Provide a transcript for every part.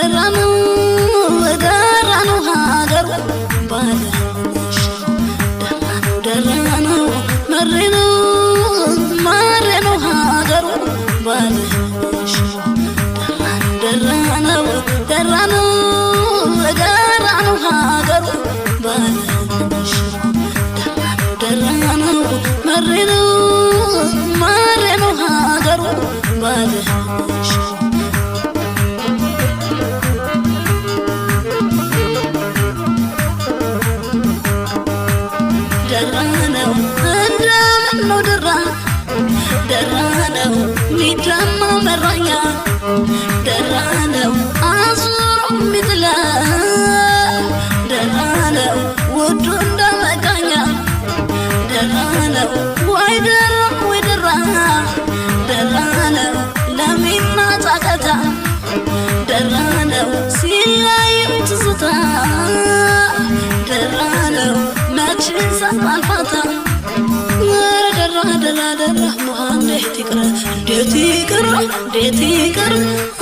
ደራነው ሀገሩ ባለሽ ደራነው መሬነው ሀገሩ ባለሽ ደራነው ሀገሩ ባለሽ ደራነው መሬነው ሀገሩ ባለሽ ደራነው እንደምነው ደራነው ሚዳማ መራኛ ደራነው አዙሮ ሚጥለው ደራነው ውዱ እንደመቃኛ ደራነው ወይ ደራ ደራነው ለሚና ጫቀታ ደራነው ሲላይም ትዝታ ደራነው መችን ሰማልፋታ ደራ እንዴት ይቅር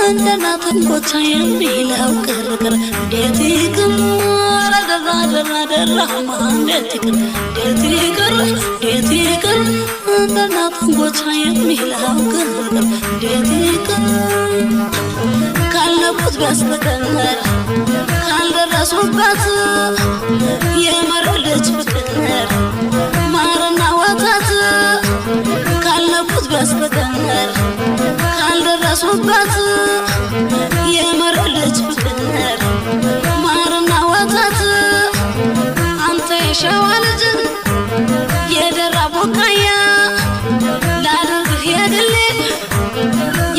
እንደናትን ጎቻ የሚለው ቅርቅር እንዴት ይቅር ደራ እንዴት ይቅር እንደናትን ጎቻ የሚለው ቅርቅር እንዴት ይቅር ካልነኩት በስተቀር ካልደረሱበት የመረለች ፍቅር ማርና ወተት ካልነኩት በስተቀር ካልደረሱበት የመረለች ፍቅር ማርና ወተት አንተ የሸዋ ልጅ የደራ ቦካያ ላድርግህ የግሌ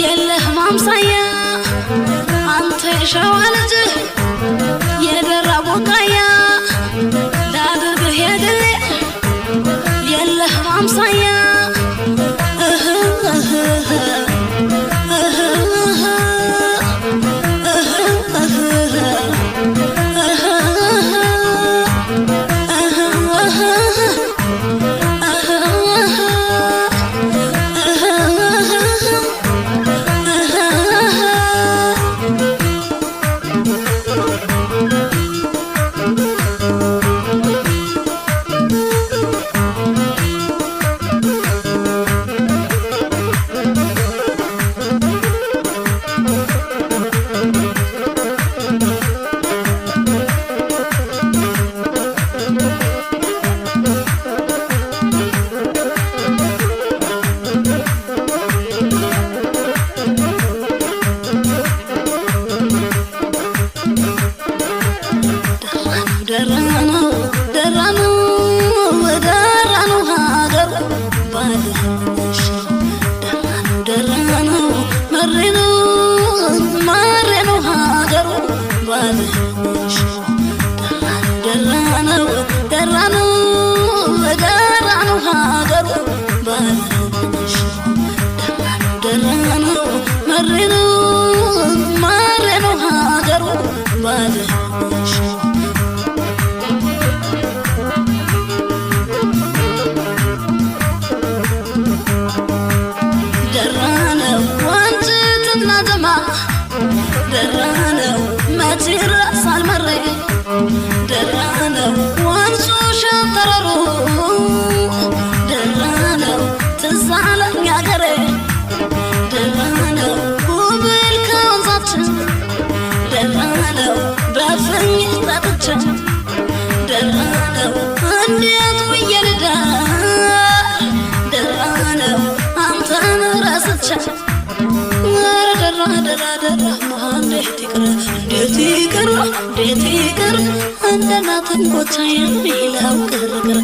የለህ ማምሳያ አንተ የሸዋ ልጅ የደራ ቦካያ ላድርግህ የግሌ የለህ ማምሳያ ደራነው ሀገሩ ባለሽ ደራነው መሬነው ሀገሩ ባለሽ ደራነው ሀገሩ ባለሽ ደራነው መሬነው ሀገሩ ባለሽ ደራነው ወንጭትና ጀማ ደራነው መች ይረሳል መሬ ደራነው ወንዙ ሸንተረሩ ደራነው ትዝ አለኝ አገሬ ደራነው ጉብል ከወንዛችን ደራነው በፍኝ ጠጥቼ ደራነው እንዴት ውዬ ልደር ደራነው አንተን ረስቼ ደራ እንዴት ይቅር እንደናትን ጎቻ የሚለው ቅርቅር